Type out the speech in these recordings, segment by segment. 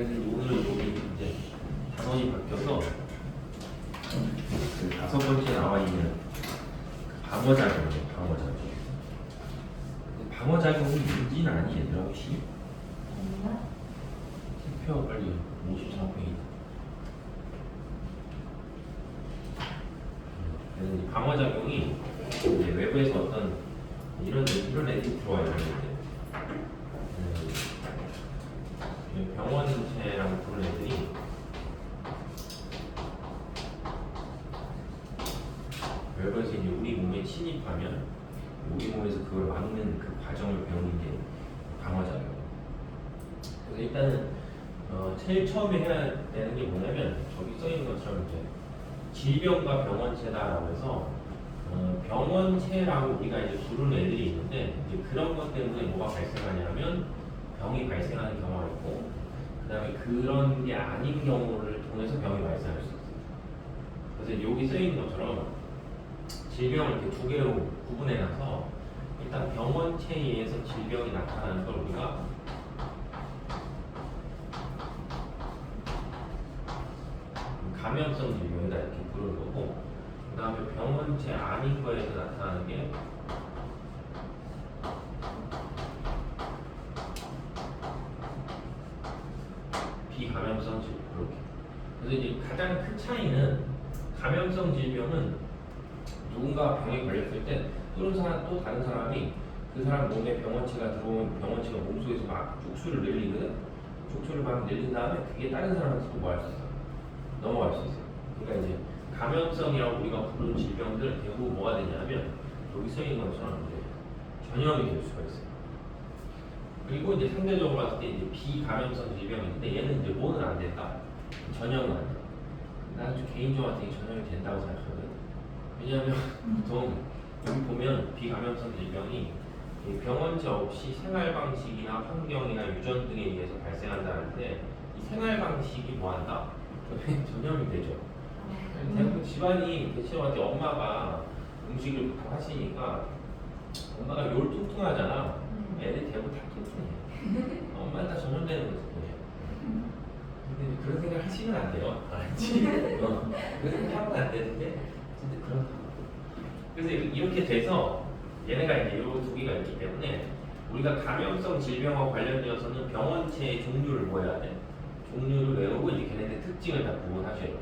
그래서 오늘 여기 이제 단원이 바뀌어서 그 5번째 나와 있는 방어작용이에요. 방어작용. 방어작용이 문제는 아니 얘들아 혹시? 표 빨리 54페이지. 방어작용이 이제 외부에서 어떤 이런 애들이 들어와요. 병원체라고 부르는 애들이 외부에서 이제 우리 몸에 침입하면 우리 몸에서 그걸 막는 그 과정을 배우는 게 방어작용. 그래서 일단은 제일 처음에 해야 되는 게 뭐냐면 저기 써 있는 것처럼 이제 질병과 병원체다라고 해서 병원체라고 우리가 이제 부르는 애들이 있는데 이제 그런 것 때문에 뭐가 발생하냐면 병이 발생하는 경우가 있고 그다음에 그런 게 아닌 경우를 통해서 병이 발생할 수 있어요. 그래서 여기 써 있는 것처럼 질병을 이렇게 두 개로 구분해놔서 일단 병원체에 의해서 질병이 나타나는 걸 우리가 감염성 질병이다 이렇게 부르는 거고 그 다음에 병원체 아닌 거에서 나타나는 게 비감염성 질병 이렇게. 그래서 이제 가장 큰 차이는 감염성 질병은 누군가 병에 걸렸을 때 또 다른 사람이 그 사람 몸에 병원체가 들어오면 병원체가 몸속에서 막 족수를 늘리거든. 족수를 막 늘린 다음에 그게 다른 사람한테도 뭐 할 수 있어? 넘어갈 수 있어요. 그러니까 이제 감염성이라고 우리가 부르는 질병들은 대부분 뭐가 되냐면 여기 써 있는 것처럼 이제 전염이 될 수가 있어요. 그리고 이제 상대적으로 봤을 때 이제 비감염성 질병인데 얘는 이제 뭐는 안 된다. 전염은 안 돼. 나는 개인적으로 되게 전염이 된다고 생각하거든. 왜냐하면 보통 여기 보면 비감염성 질병이 병원체 없이 생활 방식이나 환경이나 유전 등에 의해서 발생한다는데 이 생활 방식이 뭐한다? 전염이 되죠. 대부분 집안이 대체로 이제 엄마가 음식을 다 하시니까 엄마가 욜퉁퉁하잖아. 애들 대부분 다 퉁퉁해. 엄마는 다 전염되는 거지. 근데 그런 생각 하시면 안 돼요. 알았지? 그런 생각 하면 안 되는데 진짜 그렇다. 그래서 이렇게 돼서 얘네가 이제 이 두 개가 있기 때문에 우리가 감염성 질병과 관련되어서는 병원체의 종류를 뭐 해야 돼? 종류를 외우고 이제 걔네들 특징을 다 구분하셔야 돼요.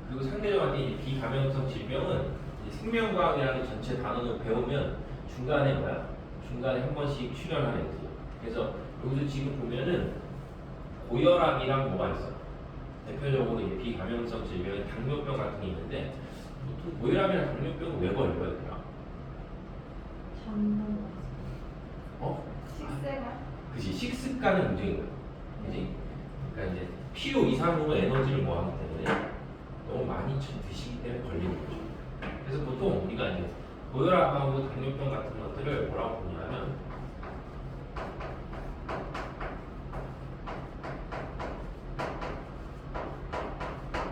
그리고 상대적으로 이제 비감염성 질병은 이제 생명과학이라는 전체 단원을 배우면 중간에 뭐야? 중간에 한 번씩 출연하는 애들. 그래서 여기서 지금 보면은 고혈압이랑 뭐가 있어? 대표적으로 이제 비감염성 질병에 당뇨병 같은 게 있는데 보통 고혈압이랑 당뇨병은 왜 걸려요, 얘들아? 식생활? 그치, 식습관의 문제인 거야. 그치? 그러니까 이제 필요 이상으로 에너지를 뭐하기 때문에 너무 많이 드시기 때문에 걸리는 거죠. 그래서 보통 우리가 이제 고혈압하고 당뇨병 같은 것들을 뭐라고 부르냐면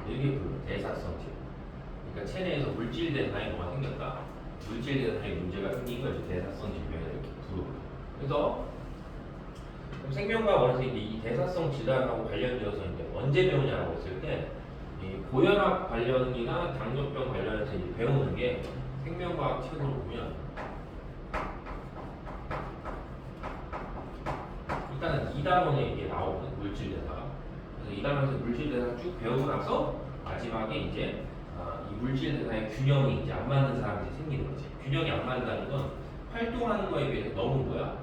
이렇게 불러요. 대사성 질환. 그러니까 체내에서 물질 대사에 뭐가 생겼다. 물질 대사에 문제가 생긴 걸 대사성 질병이라고 이렇게 부르고요. 그래서 생명과학원에서 이제 이 대사성 질환하고 관련되어서 이제 언제 배우냐라고 했을 때 이 고혈압 관련이나 당뇨병 관련해서 이제 배우는 게 생명과학 책으로 보면 일단은 2단원에 이게 나오거든. 물질 대사가. 그래서 2단원에서 물질 대사 쭉 배우고 나서 마지막에 이제 이 물질 대사의 균형이 이제 안 맞는 사람이 생기는 거지. 균형이 안 맞는다는 건 활동하는 거에 비해서 너무 뭐야?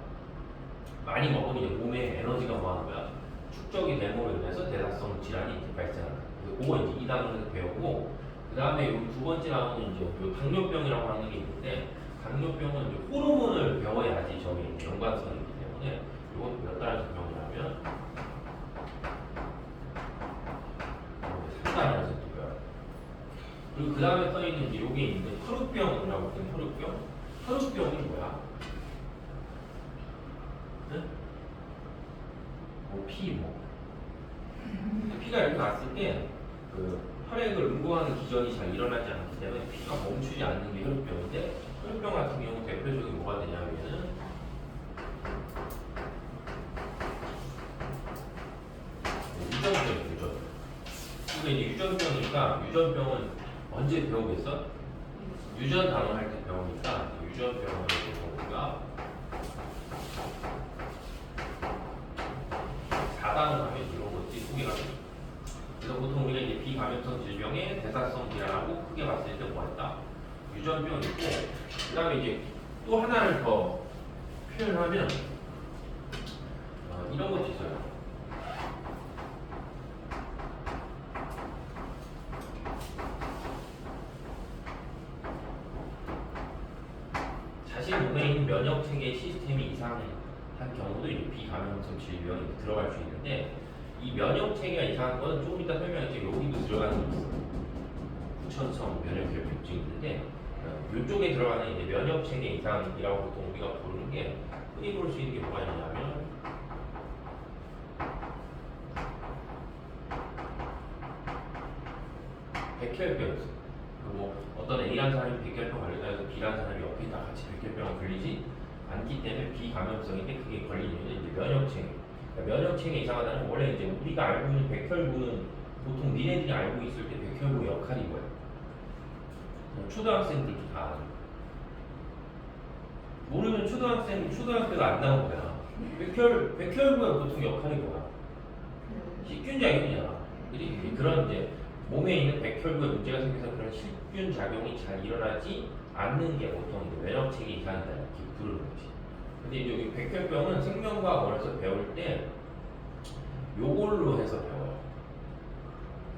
많이 먹으면 이제 몸에 에너지가 뭐하는 거야? 축적이 됨으로 인해서 대사성 질환이 이제 발생한다. 그거 이제 2단원에서 배우고 그 다음에 여기 두 번째 나오는 이제 당뇨병이라고 하는 게 있는데 당뇨병은 이제 호르몬을 배워야지 저기 연관성이 있기 때문에 이것도 몇 달에서 병이라면 3달이라서 뜨고요. 그리고 그 다음에 써있는 이제 요게 있는데 혈우병이라고 하는 혈우병. 혈우병이 뭐야? 네? 피가 이렇게 났을 때 그 혈액을 응고하는 기전이 잘 일어나지 않기 때문에 피가 멈추지 않는 게 혈우병인데 혈우병 같은 경우 대표적인 뭐가 되냐면은 우리가 유전병은 언제 배우겠어? 유전 단원 할 때 배우니까 유전병을 우리가 4단원 하면 이런 것들이 소개가 됩니다. 그래서 보통 우리가 이제 비감염성 질병의 대사성 질환하고 크게 봤을 때 뭐했다? 유전병이 있고, 그 다음에 이제 또 하나를 더 표현하면 이런 것도 있어요. 자신 몸에 있는 면역 체계 시스템이 이상한 경우도 이제 비감염성 질병이 들어갈 수 있는데, 이 면역 체계가 이상한 건 조금 이따 설명할게요. 여기도 들어가는 게 있어요. 후천성 면역결핍증이 있는데, 이쪽에 들어가는 이제 면역 체계 이상이라고 보통 우리가 부르는 게 흔히 볼 수 있는 게 뭐가 있냐면 백혈병이었어요. 뭐 어떤 A라는 사람이 백혈병 걸렸다해서 B라는 사람이 옆에 다 같이 백혈병을 걸리지 않기 때문에 비감염성인데, 그게 걸리는 이제 면역 체계. 그러니까 면역 체계 이상하다는 건 원래 이제 우리가 알고 있는 백혈구는 보통 니네들이 알고 있을 때 백혈구의 역할이 뭐예요? 초등학생들도 다 아는. 모르면 초등학교가 안 나온 거야. 백혈구가 보통 역할이 뭐야?细菌작용이잖아. 그런 이제 몸에 있는 백혈구에 문제가 생겨서 그런细菌 작용이 잘 일어나지 않는 게 보통 이제 면역체계 이상이다 이렇게 부르는 거지. 근데 이제 여기 백혈병은 생명과학원에서 배울 때 요걸로 해서 배워요.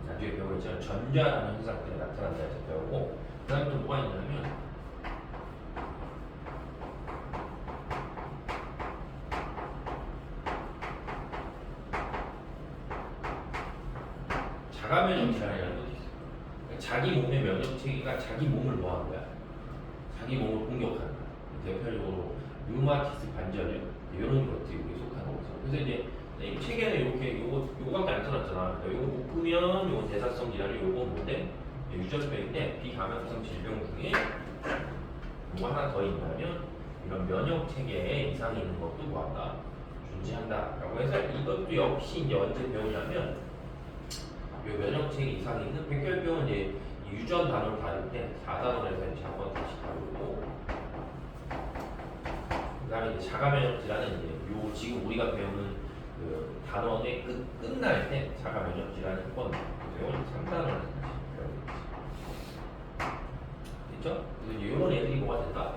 나중에 배우겠지만 전자라는 현상들이 나타난다 해서 배우고, 그 다음에 또 뭐가 있냐면 자가면역 질환이라는 것이 있어요. 그러니까 자기 몸의 면역 체계가 자기 몸을 뭐 하는 거야? 자기 몸을 공격하는 거야. 대표적으로 류마티스 관절염 이런 것들이 우리 속하는 거죠. 그래서 이제 이 체계는 이렇게 요거밖에 안 써놨잖아. 요거 묶으면 요건 대사성 질환이 요건 뭔데? 유전병인데 비감염성 질병 중에 뭐가 하나 더 있냐면 이런 면역 체계에 이상이 있는 것도 뭐한다? 존재한다라고 해서 이것도 역시 이제 언제 배우냐면 요 면역 체계 이상이 있는 백혈병은 이제 유전 단어를 다룰 때 4단원에서 이제 한번 다시 다루고, 그다음에 이제 자가면역 질환은 이제 요 지금 우리가 배우는 그 단원의 끝날 때 자가면역 질환이 한번 이건 3단원에서 다시 배우겠지. 됐죠? 그래서 이제 요런 애들이 뭐가 된다?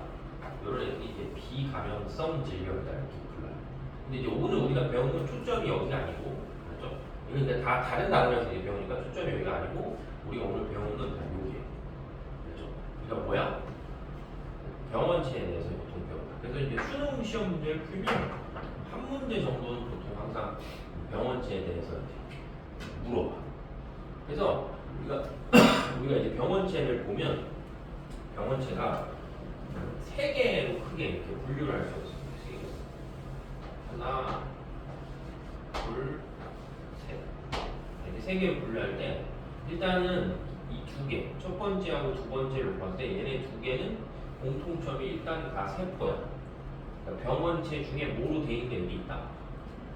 요런 애들이 이제 비감염성 질병이다 이렇게 불러요. 근데 이제 오늘 우리가 배우는 건 초점이 여기가 아니고, 그렇죠? 이게 다 다른 단어에서 배우니까 초점이 여기가 아니고, 우리가 오늘 배우는 건 다 요게. 그렇죠? 그러니까 뭐야? 병원체에 대해서 보통 배운다. 그래서 이제 수능 시험 문제를 풀면 한 문제 정도는 보통 항상 병원체에 대해서 물어봐. 그래서 우리가 이제 병원체를 보면 병원체가 세 개로 크게 이렇게 분류를 할 수 있습니다. 세 개. 하나, 둘, 셋. 이렇게 세 개로 분류할 때 일단은 이 두 개, 첫 번째하고 두 번째를 봤을 때 얘네 두 개는 공통점이 일단 다 세포야. 그러니까 병원체 중에 뭐로 돼 있는 애들이 있다?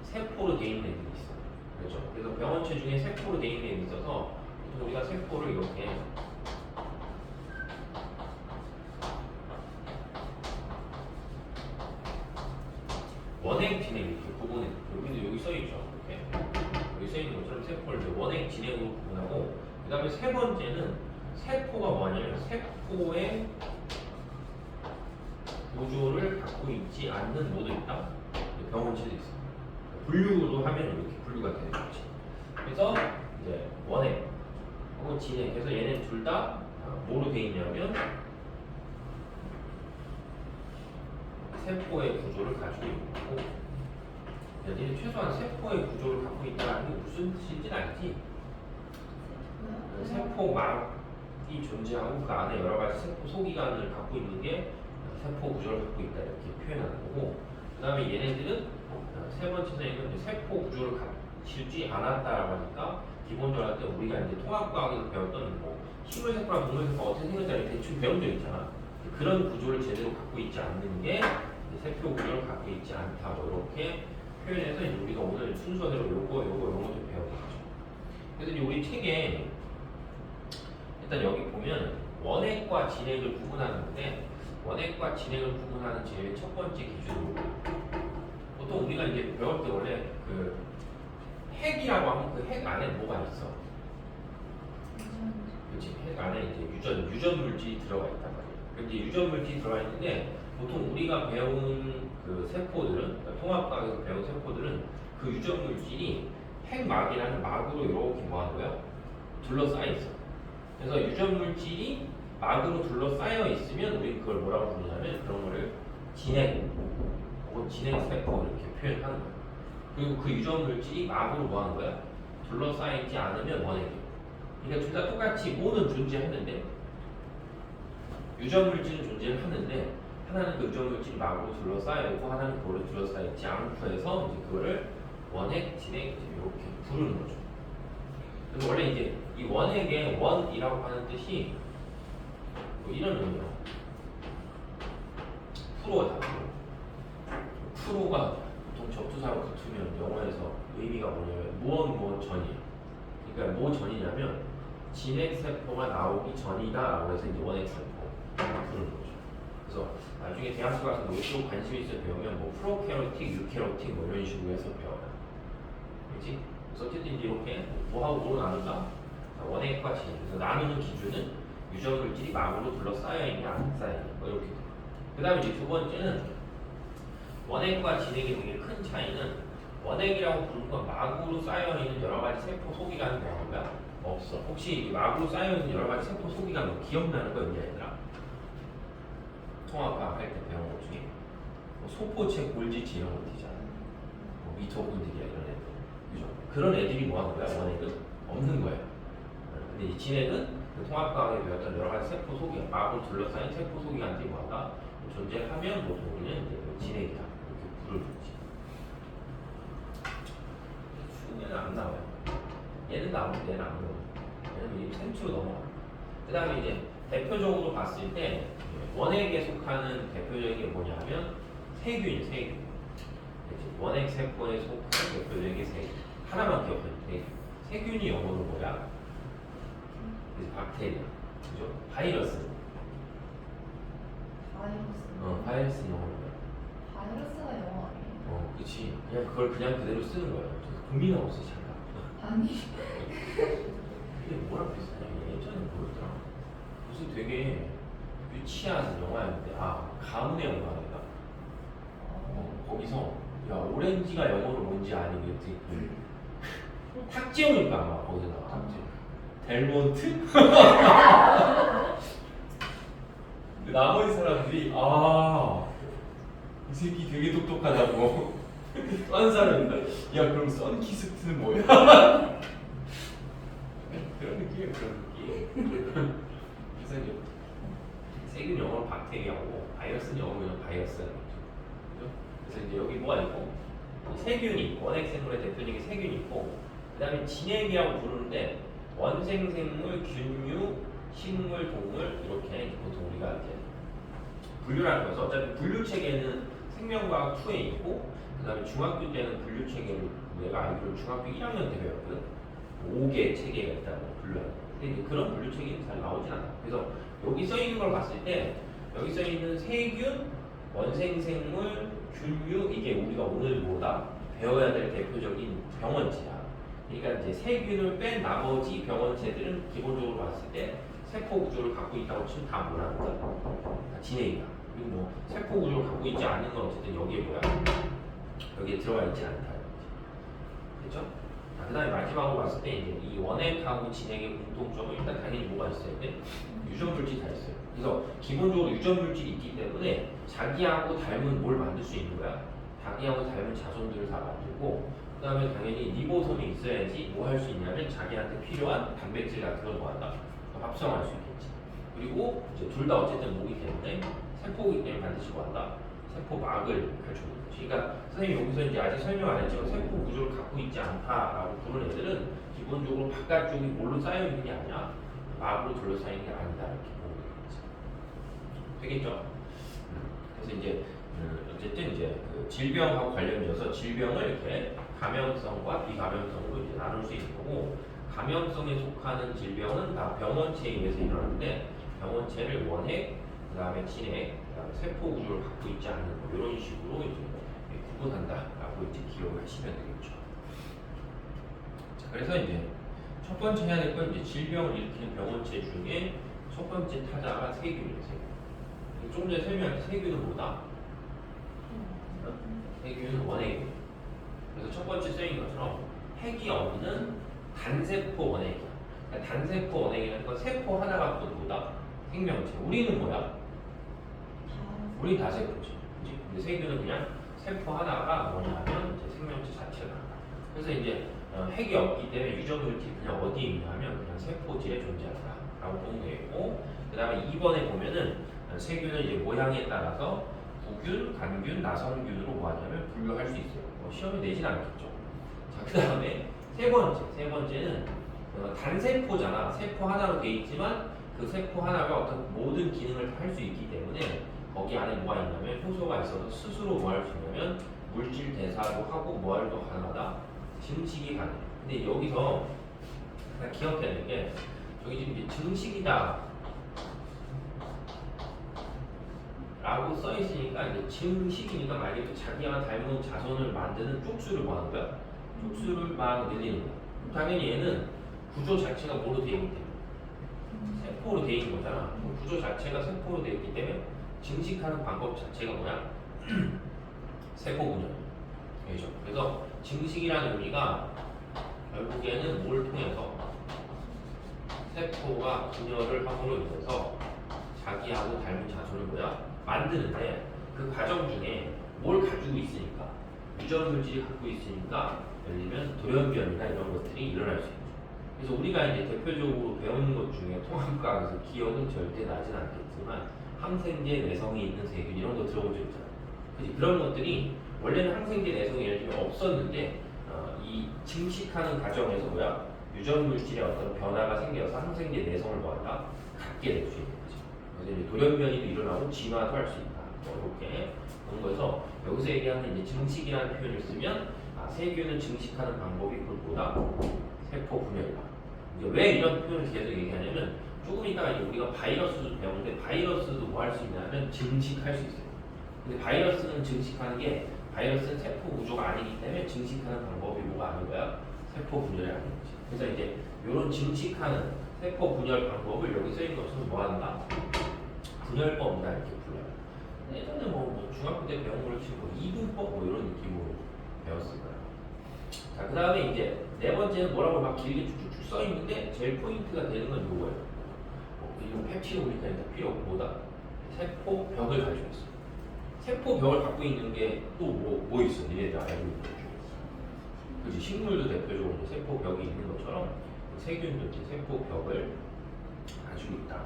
세포로 돼 있는 애들이 있어. 그렇죠? 그래서 병원체 중에 세포로 돼 있는 애들이 있어서 보통 우리가 세포를 이렇게 원행 진행 이렇게 구분해. 여기 써 있죠. 이렇게 여기 써 있는 것처럼 세포를 이제 원행 진행으로 구분하고, 그 다음에 세 번째는 세포가 뭐냐면 세포의 구조를 갖고 있지 않는 뭐도 있다. 병원체도 있어. 분류로 하면 이렇게 분류가 되는 거지. 그래서 이제 원행 하고 진행. 그래서 얘네 둘 다 뭐로 돼 있냐면 세포의 구조를 가지고 있고, 얘들이 최소한 세포의 구조를 갖고 있다는 게 무슨 뜻인지는 알지? 세포막이 존재하고 그 안에 여러 가지 세포 소기관을 갖고 있는 게 세포 구조를 갖고 있다 이렇게 표현하는 거고, 그 다음에 얘네들은 세 번째는 세포 구조를 갖추지 않았다라고 하니까 기본적으로 할 때 우리가 이제 통합과학에서 배웠던 뭐 식물세포랑 동물세포가 어떻게 생겼다는 대충 배운 적 있잖아. 그런 구조를 제대로 갖고 있지 않는 게 세포 구조를 갖고 있지 않다. 뭐 이렇게 표현해서 이제 우리가 오늘 순서대로 요거 요것도 배워보죠. 그래서 이제 우리 책에 일단 여기 보면 원액과 진액을 구분하는데 원액과 진액을 구분하는 제일 첫 번째 기준으로 보통 우리가 이제 배울 때 원래 그 핵이라고 하면 그 핵 안에 뭐가 있어? 그렇지. 핵 안에 이제 유전 물질이 들어가 있단 말이에요. 근데 유전 물질이 들어가 있는데 보통 우리가 배운 그 세포들은 그러니까 통합과학에서 배운 세포들은 그 유전 물질이 핵막이라는 막으로 이렇게 뭐 하는 거야? 둘러싸여 있어. 그래서 유전 물질이 막으로 둘러싸여 있으면 우리는 그걸 뭐라고 부르냐면 그런 거를 진핵 혹은 진핵 세포 이렇게 표현하는 거야. 그리고 그 유전 물질이 막으로 뭐 하는 거야? 둘러싸여 있지 않으면 원액이야. 그러니까 둘 다 똑같이 모는 존재하는데 유전 물질은 존재를 하는데 하나는 그 유전 물질이 막으로 둘러싸여 있고 하나는 그걸로 둘러싸여 있지 않고 해서 이제 그거를 원핵, 진핵 이렇게 부르는 거죠. 그래서 원래 이제 이 원핵의 원이라고 하는 뜻이 뭐 이런 의미야. 프로다. 프로가 보통 접두사로 붙으면 영어에서 의미가 뭐냐면 무엇 전이야. 그러니까 뭐 전이냐면 진핵 세포가 나오기 전이다라고 해서 이제 원핵 세포 부르는 거죠. 그래서 나중에 대학교 가서 뭐 이쪽 관심 있어 배우면 뭐 프로캐로틱, 유캐로틱 뭐 이런 식으로 해서 배워요. 그렇지? 그래서 어쨌든 이제 이렇게 뭐하고 뭐로 나눈다? 원핵과 진핵. 그래서 나누는 기준은 유전 물질이 막으로 둘러싸여 있냐 안 쌓여 있냐 뭐 이렇게. 그 다음에 이제 두 번째는 원핵과 진핵의 되게 큰 차이는 원핵이라고 부르는 건 막으로 쌓여 있는 여러 가지 세포 소기관이 뭐야? 없어. 혹시 막으로 쌓여 있는 여러 가지 세포 소기관 뭐 기억나는 거 있냐 얘들아? 통합과학 할 때 배운 것 중에 뭐 소포체, 골지체 이런 거 있잖아. 뭐 미토콘드리아 이런 애들, 그죠? 그런 애들이 뭐 하는 거야? 원핵은 없는 거야. 근데 이 진핵은 그 통합과학에 배웠던 여러 가지 세포 소기관, 막으로 둘러싸인 세포 소기관들이 뭐한다? 존재하면 보통 우리는 이제 그 진핵이다 이렇게 부르는 거지. 수능에는 안 나와요. 얘는 나오는데 얘는 안 나와요. 얘는 센트로 넘어가. 그 다음에 이제 대표적으로 봤을 때 원핵에 속하는 대표적인 게 뭐냐면 세균이에요. 세균. 원핵 세포에 속한 대표적인 게 세균. 하나만 기억해요. 세균. 세균이 영어로 뭐야? 박테리아. 그죠? 바이러스. 바이러스 영어로 뭐야? 바이러스가 영어 아니에요? 그렇지. 그냥 그걸 그냥 그대로 쓰는 거예요. 고민하고 쓰지 않아. 아니. 이게 뭐랑 비슷하냐? 예전에 뭐였더라? 무슨 되게 유치한 영화였는데 가문의 영화인가? 거기서 야 오렌지가 영어로 뭔지 아니겠지? 탁지영일까 아마 거기서 나와. 탁지영. 델몬트? 나머지 사람들이 이 새끼 되게 똑똑하다고 썬 사람인데 야 그럼 썬키스트는 뭐야? 그런 느낌이에요. 그런 느낌. 그래서 이제 세균 영어로 박테리아고 바이러스는 영어로 그냥 바이러스라는 거죠. 그래서 이제 여기 뭐가 있고 세균이 원핵 생물의 대표적인 세균이 있고 그 다음에 진핵이라고 부르는데 원생생물, 균류, 식물, 동물 이렇게 보통 우리가 이제 분류라는 거죠. 어차피 분류 체계는 생명과학 2에 있고 그 다음에 중학교 때는 분류 체계를 내가 알기로 중학교 1학년 때 배웠거든. 5개 체계가 있다고 분류하는 거. 근데 그런 분류 체계는 잘 나오진 않아. 그래서 여기 써 있는 걸 봤을 때 여기 써 있는 세균, 원생생물, 균류 이게 우리가 오늘 뭐다 배워야 될 대표적인 병원체야. 그러니까 이제 세균을 뺀 나머지 병원체들은 기본적으로 봤을 때 세포 구조를 갖고 있다고 치면 다 뭐라는 거야? 다 진핵이다. 그리고 뭐 세포 구조를 갖고 있지 않은 건 어쨌든 여기에 뭐야? 여기에 들어가 있지 않다. 그렇죠? 그 다음에 마지막으로 봤을 때 이제 이 원핵하고 진핵의 공통점은 일단 당연히 뭐가 있어야 돼? 유전 물질이 다 있어요. 그래서 기본적으로 유전 물질이 있기 때문에 자기하고 닮은 뭘 만들 수 있는 거야? 자기하고 닮은 자손들을 다 만들고 그 다음에 당연히 리보솜이 있어야지 뭐 할 수 있냐면 자기한테 필요한 단백질 같은 걸 뭐한다? 합성할 수 있겠지. 그리고 이제 둘 다 어쨌든 뭐기 때문에 세포이기 때문에 반드시 뭐한다? 세포막을 갖추는 거지. 그러니까 선생님이 여기서 이제 아직 설명 안 했지만 세포 구조를 갖고 있지 않다라고 부르는 애들은 기본적으로 바깥쪽이 뭘로 쌓여 있는 게 아니야. 막으로 둘러싸인 게 아니다 이렇게 보는 거지. 되겠죠? 그래서 이제 어쨌든 이제 그 질병하고 관련해서 질병을 이렇게 감염성과 비감염성으로 이제 나눌 수 있는 거고 감염성에 속하는 질병은 다 병원체에 의해서 일어나는데 병원체를 원액, 그 다음에 진액, 그 다음에 세포 구조를 갖고 있지 않는 뭐 이런 식으로 이제 구분한다라고 이제 기억을 하시면 되겠죠. 자, 그래서 이제 첫 번째 해야 될 건 이제 질병을 일으키는 병원체 중에 첫 번째 타자가 세균이에요. 세균. 조금 전에 설명한 세균은 뭐다? 세균은 원액이에요. 그래서 첫 번째 쓰인 것처럼 핵이 없는 단세포 원액이야. 그러니까 단세포 원액이라는 건 세포 하나가 뭐다? 생명체. 우리는 뭐야? 우리 다 세포지. 그치? 근데 세균은 그냥 세포 하나가 뭐냐면 이제 생명체 자체가. 그래서 이제 핵이 없기 때문에 유전물질이 그냥 어디에 있냐면 그냥 세포질에 존재한다라고 보면 되겠고, 그 다음에 2번에 보면은 세균은 이제 모양에 따라서 구균, 간균, 나성균으로 뭐하냐면 분류할 수 있어요. 뭐 시험에 내진 않겠죠. 자, 그 다음에 세 번째는 단세포잖아. 세포 하나로 돼 있지만 그 세포 하나가 어떤 모든 기능을 할 수 있기 때문에 거기 안에 뭐가 있냐면 효소가 있어서 스스로 뭐 할 수 있냐면 물질 대사도 하고 뭐 할도 가능하다. 증식이 가능해. 근데 여기서 하나 기억해야 되는 게 저기 지금 이제 증식이다 라고 써 있으니까 이제 증식이니까 말 그대로 자기와 닮은 자손을 만드는 쪽수를 뭐 하는 거야? 쪽수를 막 늘리는 거야. 당연히 얘는 구조 자체가 뭐로 되어 있기 때문에 세포로 되어 있는 거잖아. 구조 자체가 세포로 되어 있기 때문에 증식하는 방법 자체가 뭐야? 세포 분열. 그렇죠. 그래서 증식이라는 의미가 결국에는 뭘 통해서 세포가 분열을 함으로 인해서 자기하고 닮은 자손을 뭐야? 만드는데 그 과정 중에 뭘 가지고 있으니까 유전 물질이 갖고 있으니까 예를 들면 돌연변이나 이런 것들이 일어날 수 있죠. 그래서 우리가 이제 대표적으로 배우는 것 중에 통합과학에서 기억은 절대 나진 않겠지만 항생제 내성이 있는 세균 이런 거 들어본 적 있잖아요. 그치? 그런 것들이 원래는 항생제 내성이 예를 들면 없었는데 이 증식하는 과정에서 뭐야? 유전 물질의 어떤 변화가 생겨서 항생제 내성을 뭐한다? 갖게 될 수 있는 거죠. 그래서 이제 돌연변이도 일어나고 진화도 할 수 있다. 이렇게 그런 거에서 여기서 얘기하는 이제 증식이라는 표현을 쓰면 세균을 증식하는 방법이 그보다 세포 분열이다. 이제 왜 이런 표현을 계속 얘기하냐면 조금 이따가 이제 우리가 바이러스도 배우는데 바이러스도 뭐 할 수 있냐면 증식할 수 있어요. 근데 바이러스는 증식하는 게 바이러스는 세포 구조가 아니기 때문에 증식하는 방법이 뭐가 아닌 거야? 세포 분열이 아닌 거지. 그래서 이제 이런 증식하는 세포 분열 방법을 여기 쓰인 것처럼 뭐 한다? 분열법이다 이렇게 불러요. 예전에 뭐 중학교 때 배운 걸로 치고 이분법 뭐 이런 느낌으로 배웠을 거야. 자, 그 다음에 이제 네 번째는 뭐라고 막 길게 쭉쭉쭉 써 있는데 제일 포인트가 되는 건 요거예요. 이런 펩치드 우리가 일단 필요 없고 뭐다? 세포 벽을 가지고 있어. 세포 벽을 갖고 있는 게 또 뭐 있어? 니네들 알고 있는 것 중에. 그렇지. 식물도 대표적으로 이제 세포 벽이 있는 것처럼 세균도 이제 세포 벽을 가지고 있다.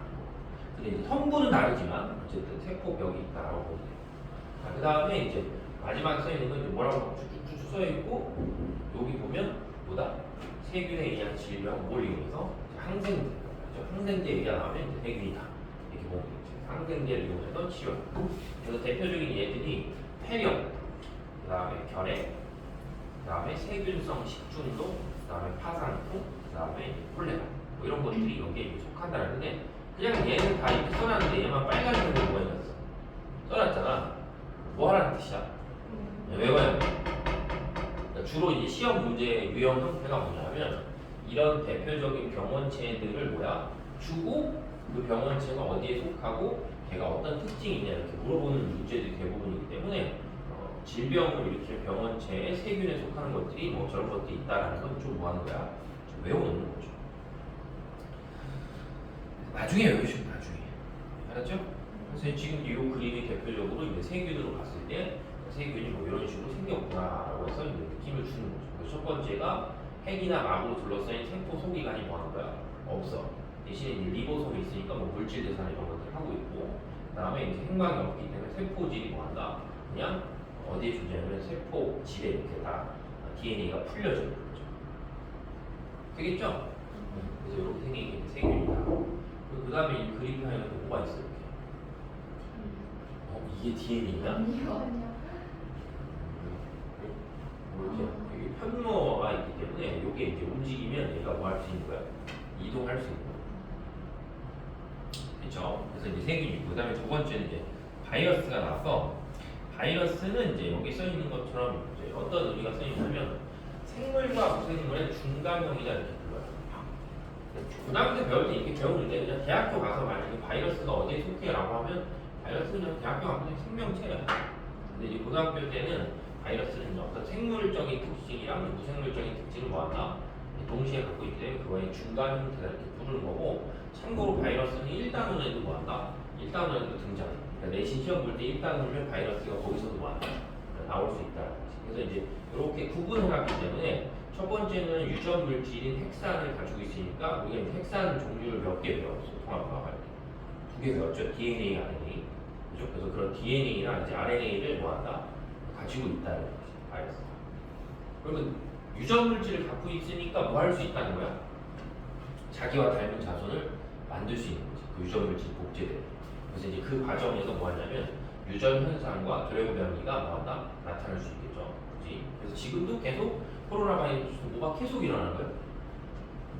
근데 이제 성분은 다르지만 어쨌든 세포 벽이 있다라고 보면 돼요. 자, 그 다음에 이제 마지막에 써 있는 건 이제 뭐라고 쭉쭉쭉 써 있고 여기 보면 뭐다? 세균에 의한 질병 뭘 이용해서 항생제. 그렇죠? 항생제 얘기가 나오면 이제 세균이다. 이렇게 보면 되겠죠. 항생제를 이용해서 치료. 그래서 대표적인 예들이 폐렴, 그 다음에 결핵, 그 다음에 세균성 식중독, 그 다음에 파상풍, 그 다음에 콜레라 뭐 이런 것들이 여기에 속한다는데 그냥 얘는 다 이렇게 써놨는데 얘만 빨간색으로 뭐 해놨어? 써놨잖아. 뭐 하라는 뜻이야? 외워야 돼. 그러니까 주로 이제 시험 문제 유형 형태가 뭐냐면 이런 대표적인 병원체들을 뭐야? 주고 그 병원체가 어디에 속하고 걔가 어떤 특징이 있냐 이렇게 물어보는 문제들이 대부분이기 때문에 질병을 일으키는 병원체에 세균에 속하는 것들이 뭐 저런 것들이 있다라는 건 좀 뭐 하는 거야? 좀 외워놓는 거죠. 나중에 외우시면 나중에. 알았죠? 그래서 지금 이 그림이 대표적으로 이제 세균으로 봤을 때 세균이 뭐 이런 식으로 생겼구나라고 해서 이제 느낌을 주는 거죠. 그래서 첫 번째가 핵이나 막으로 둘러싸인 세포 소기관이 뭐 하는 거야? 없어. 대신에 이제 리보솜이 있으니까 뭐 물질 대사나 이런 것들을 하고 있고, 그 다음에 이제 핵막이 없기 때문에 세포질이 뭐 한다? 그냥 어디에 존재하냐면 세포질에 이렇게 다 DNA가 풀려져 있는 거죠. 되겠죠? 그래서 이렇게 생긴 게 세균이다. 그 다음에 이 그림판에는 뭐가 있어? 이렇게. 이게 DNA냐? 아니요. 뭐 이렇게 편모가 있기 때문에 이게 이제 움직이면 얘가 뭐 할 수 있는 거야? 이동할 수 있는 거야. 그렇죠? 그래서 이제 세균이 있고, 그다음에 두 번째는 이제 바이러스가 나서 바이러스는 이제 여기 써 있는 것처럼 이제 어떤 의미가 써 있냐면 생물과 무생물의 중간형이다 이렇게 불러요. 고등학교 때 배울 때 이렇게 배우는데 그냥 대학교 가서 만약에 바이러스가 어디에 속해라고 하면 바이러스는 그냥 대학교 가서 그냥 생명체야. 근데 이제 고등학교 때는 바이러스는 어떤 생물적인 특징이랑 무생물적인 특징을 모았다. 동시에 갖고 있기 때문에 그거의 중간 형태다 이렇게 부르는 거고, 참고로 바이러스는 1단원에도 뭐한다? 1단원에도 등장해. 그러니까 내신 시험 볼 때 1단원이면 바이러스가 거기서도 뭐한다? 나올 수 있다. 그래서 이제 이렇게 구분해놨기 때문에 첫 번째는 유전 물질인 핵산을 가지고 있으니까 우리가 이제 핵산 종류를 몇 개 배웠어. 통합과학 할 때. 두 개 배웠죠. DNA, RNA. 그죠? 그래서 그런 DNA나 이제 RNA를 뭐한다? 가지고 있다는 거지. 바이러스가. 그러면 유전 물질을 갖고 있으니까 뭐 할 수 있다는 거야? 자기와 닮은 자손을 만들 수 있는 거지. 그 유전 물질 복제들. 그래서 이제 그 과정에서 뭐 하냐면 유전 현상과 드래그 변이가 뭐한다? 나타날 수 있겠죠. 그지? 그래서 지금도 계속 코로나 바이러스 뭐가 계속 일어나는 거예요?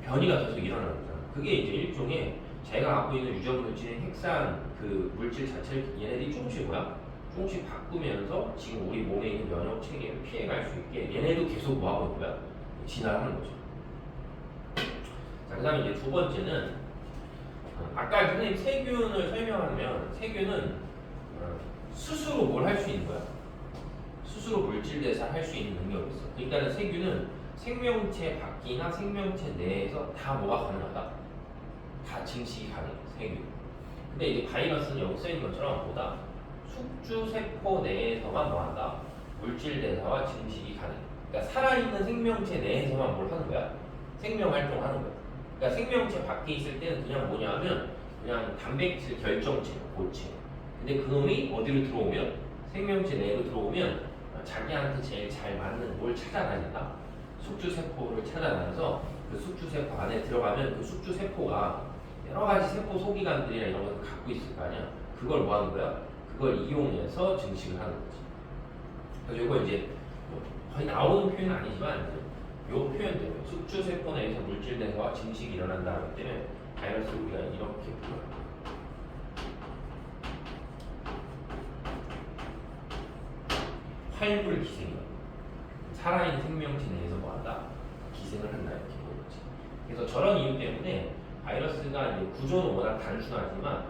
변이가 계속 일어나는 거잖아. 그게 이제 일종의 자기가 갖고 있는 유전 물질인 핵산 그 물질 자체를 얘네들이 조금씩 뭐야? 조금씩 바꾸면서 지금 우리 몸에 있는 면역 체계를 피해갈 수 있게 얘네도 계속 뭐 하고 있는 거야? 진화하는 거죠. 자, 그 다음에 이제 두 번째는 아까 선생님 세균을 설명하면 세균은 스스로 뭘 할 수 있는 거야? 스스로 물질 대사를 할 수 있는 능력이 있어. 그러니까 세균은 생명체 밖이나 생명체 내에서 다 뭐가 가능하다? 다 증식이 가능해, 세균. 근데 이제 바이러스는 여기 써 있는 것처럼 뭐다? 숙주세포 내에서만 뭐한다? 물질 대사와 증식이 가능해. 그러니까 살아있는 생명체 내에서만 뭘 하는 거야? 생명 활동을 하는 거야. 그러니까 생명체 밖에 있을 때는 그냥 뭐냐면 그냥 단백질 결정체, 고체. 근데 그놈이 어디로 들어오면 생명체 내로 들어오면 자기한테 제일 잘 맞는 뭘 찾아다닌다. 숙주세포를 찾아다녀서 그 숙주세포 안에 들어가면 그 숙주세포가 여러 가지 세포 소기관들이나 이런 것을 갖고 있을 거 아니야. 그걸 뭐 하는 거야? 그걸 이용해서 증식을 하는 거지. 그래서 이거 이제 거의 나오는 표현은 아니지만 이 표현대로 숙주세포 내에서 물질 대사와 증식이 일어난다는 때문에 바이러스를 우리가 이렇게 불러요. 활물 기생이요. 살아있는 생명체 내에서 뭐한다? 기생을 한다 이렇게 보는 거지. 그래서 저런 이유 때문에 바이러스가 이제 구조는 워낙 단순하지만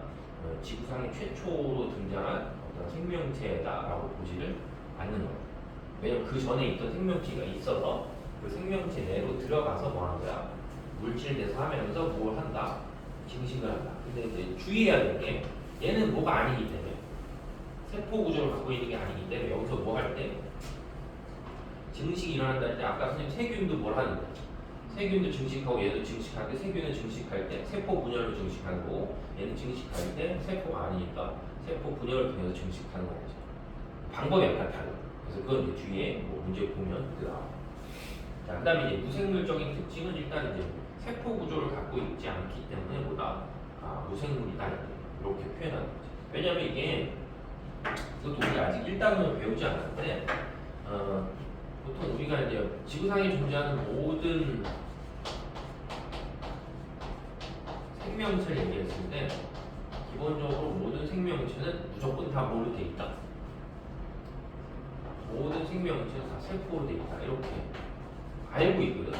지구상에 최초로 등장한 어떤 생명체다라고 보지를 않는 거예요. 왜냐면 그 전에 있던 생명체가 있어서 그 생명체 내로 들어가서 뭐 하는 거야? 물질 대사하면서 뭘 한다? 증식을 한다. 근데 이제 주의해야 될 게 얘는 뭐가 아니기 때문에 세포 구조를 갖고 있는 게 아니기 때문에 여기서 뭐 할 때 증식이 일어난다 할 때 아까 선생님 세균도 뭘 하는 거야? 세균도 증식하고 얘도 증식하는데 세균은 증식할 때 세포 분열로 증식하는 거고 얘는 증식할 때 세포가 아니니까 세포 분열을 통해서 증식하는 거죠. 방법이 약간 달라요. 그래서 그건 이제 뒤에 뭐 문제 보면 그게 나와요. 자, 그 다음에 이제 무생물적인 특징은 일단 이제 세포 구조를 갖고 있지 않기 때문에 뭐다? 무생물이다 이렇게 표현하는 거죠. 왜냐면 이게 그것도 우리가 아직 1단원을 배우지 않았는데 보통 우리가 이제 지구상에 존재하는 모든 생명체를 얘기했을 때 기본적으로 모든 생명체는 무조건 다 뭐로 돼 있다? 모든 생명체는 다 세포로 돼 있다 이렇게 알고 있거든.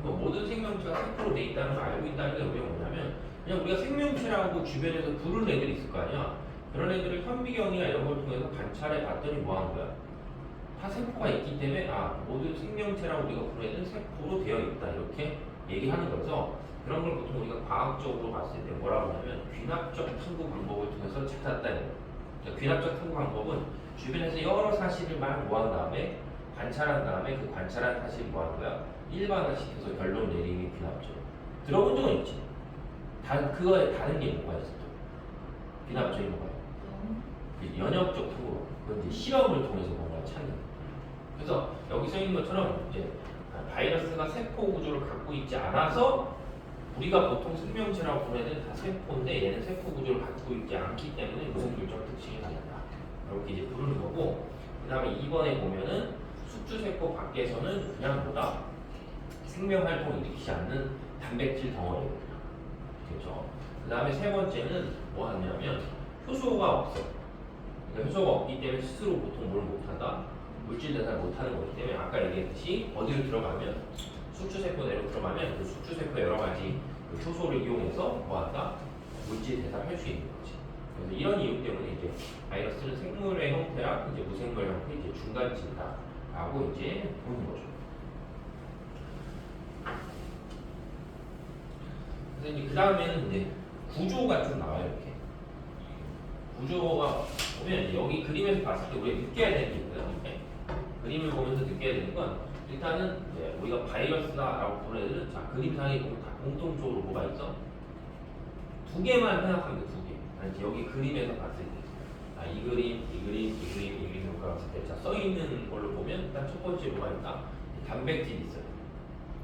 그러면 모든 생명체가 세포로 돼 있다는 걸 알고 있다는 게 뭐냐면 그냥 우리가 생명체라고 주변에서 부르는 애들이 있을 거 아니야. 그런 애들을 현미경이나 이런 걸 통해서 관찰해 봤더니 뭐 하는 거야? 다 세포가 있기 때문에 모든 생명체라고 우리가 부르는 애는 세포로 되어 있다 이렇게 얘기하는 거죠. 그런 걸 보통 우리가 과학적으로 봤을 때 뭐라고 하냐면 귀납적 탐구 방법을 통해서 찾았다는 거예요. 그러니까 귀납적 탐구 방법은 주변에서 여러 사실을 막 모은 다음에 관찰한 다음에 그 관찰한 사실을 뭐 하는 거야? 일반화시켜서 결론 내리는 게 귀납적. 들어본 적은 있지. 그거에 다른 게 뭐가 있어? 귀납적인 뭐가 있어? 연역적 탐구. 그건 이제 실험을 통해서 뭔가 찾는 거예요. 그래서 여기 써 있는 것처럼 이제 바이러스가 세포 구조를 갖고 있지 않아서 우리가 보통 생명체라고 부르는 애는 다 세포인데 얘는 세포 구조를 갖고 있지 않기 때문에 무생물적 특징이 가진다. 이렇게 이제 부르는 거고, 그 다음에 2번에 보면은 숙주세포 밖에서는 그냥 뭐다? 생명 활동을 일으키지 않는 단백질 덩어리예요. 그렇죠? 그 다음에 세 번째는 뭐 하냐면 효소가 없어. 그러니까 효소가 없기 때문에 스스로 보통 뭘 못한다? 물질 대사를 못하는 거기 때문에 아까 얘기했듯이 어디로 들어가면 숙주세포 내로 들어가면 그 숙주세포 여러 가지 그 효소를 이용해서 뭐한다? 물질 대사를 할 수 있는 거지. 그래서 이런 이유 때문에 이제 바이러스는 생물의 형태랑 이제 무생물 형태 이제 중간쯤이다라고 이제 보는 거죠. 그래서 이제 그 다음에는 이제 구조가 좀 나와요 이렇게. 구조가 보면 이제 여기 그림에서 봤을 때 우리가 느껴야 되는 게 있거든요. 이렇게. 그림을 보면서 느껴야 되는 건 일단은 이제 우리가 바이러스다라고 보는 애들은 자 그림상에 보면 다 공통적으로 뭐가 있어? 두 개만 생각하면 돼, 두 개. 아니, 여기 그림에서 봤을 때, 아, 이 그림, 이 그림, 이 그림, 이 그림 효과 봤을 때, 자, 써 있는 걸로 보면 일단 첫 번째 뭐가 있다? 단백질이 있어요.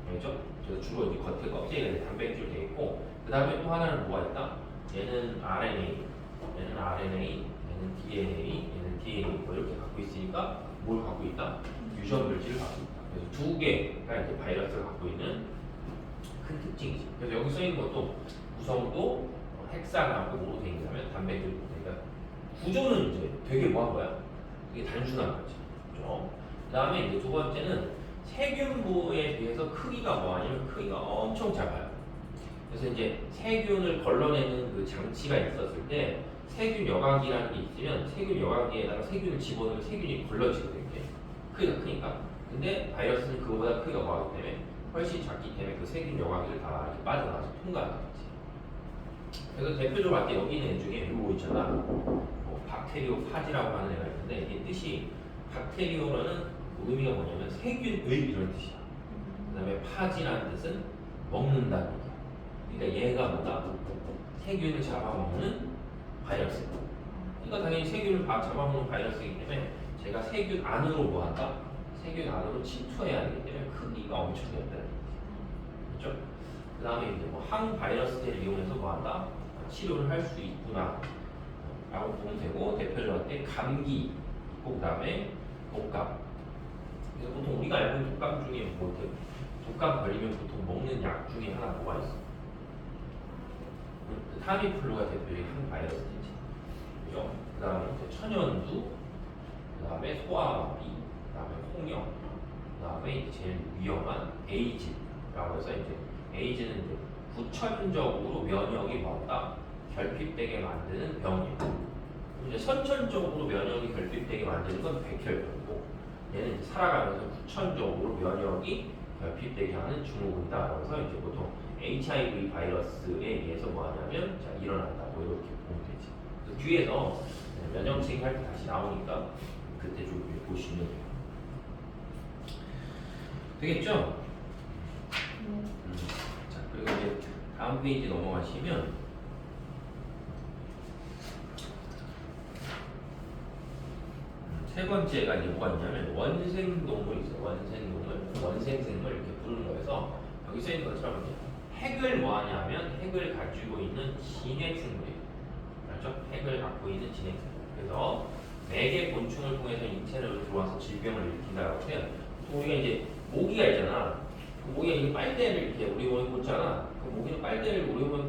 알죠? 그래서 주로 이제 겉에 껍질에 단백질 돼 있고, 그 다음에 또 하나는 뭐가 있다? 얘는 RNA, 얘는 RNA, 얘는 DNA, 얘는 DNA 뭐 이렇게 갖고 있으니까 뭘 갖고 있다? 유전 물질을 갖고 있다. 그래서 두 개가 이제 바이러스가 갖고 있는 큰 특징이지. 그래서 여기 써 있는 것도 구성도 헥사나하고 뭐로 되어 있냐면 단백질. 그러니까 구조는 이제 되게 뭐한 거야? 되게 단순한 거지. 그죠? 그 다음에 이제 두 번째는 세균부에 비해서 크기가 뭐하냐면 크기가 엄청 작아요. 그래서 이제 세균을 걸러내는 그 장치가 있었을 때 세균 여과기라는 게 있으면 세균 여과기에다가 세균을 집어넣으면 세균이 걸러지거든요. 크기가 크니까. 근데 바이러스는 그거보다 크기가 뭐하기 때문에 훨씬 작기 때문에 그 세균 여과기를 다 이렇게 빠져나가서 통과하는 거지. 그래서 대표적으로 할때 여기 있는 애 중에 이거 있잖아. 뭐 박테리오파지라고 하는 애가 있는데 이게 뜻이 박테리오라는 의미가 뭐냐면 세균의 이런 뜻이야. 그 다음에 파지라는 뜻은 먹는다는 얘기야. 그러니까 얘가 뭐다? 세균을 잡아먹는 바이러스. 그러니까 당연히 세균을 잡아먹는 바이러스이기 때문에 제가 세균 안으로 뭐한다? 세균 안으로 침투해야 하기 때문에 크기가 엄청 된다는 얘기지. 그렇죠? 그 다음에 이제 뭐 항바이러스제를 이용해서 뭐한다? 치료를 할 수 있구나 라고 보면 되고 대표적으로 할 때 감기 있고 그 다음에 독감. 그래서 보통 우리가 알고 있는 독감 중에 뭐 이렇게 독감 걸리면 보통 먹는 약 중에 하나 뭐가 있어? 그 타미플루가 대표적인 항바이러스제지. 그죠? 그 다음에 이제 천연두, 그 다음에 소아마비, 그 다음에 홍역, 그 다음에 이제 제일 위험한 에이즈라고 해서 이제 에이즈는 이제 후천적으로 면역이 뭔가 결핍되게 만드는 병이에요. 이제 선천적으로 면역이 결핍되게 만드는 건 백혈병이고 얘는 이제 살아가면서 후천적으로 면역이 결핍되게 하는 증후군이다. 그래서 이제 보통 HIV 바이러스에 의해서 뭐 하냐면 자 일어난다. 뭐 이렇게 보면 되지. 그래서 뒤에서 면역체계 할 때 다시 나오니까 그때 좀 보시면 돼요. 되겠죠? 자 그리고 이제 다음 페이지 넘어가시면 세 번째가 이제 뭐가 있냐면 원생동물이 있어요. 원생동물, 원생생물 이렇게 부르는 거여서 여기 써 있는 것처럼 이제 핵을 뭐 하냐면 핵을 가지고 있는 진핵생물이에요. 그렇죠? 핵을 갖고 있는 진핵생물. 그래서 매개 곤충을 통해서 인체로 들어와서 질병을 일으킨다고 해요. 우리가 이제 모기가 있잖아. 그 모기가 이 빨대를 이렇게 우리 몸에 꽂잖아. 그 모기는 빨대를 우리 몸에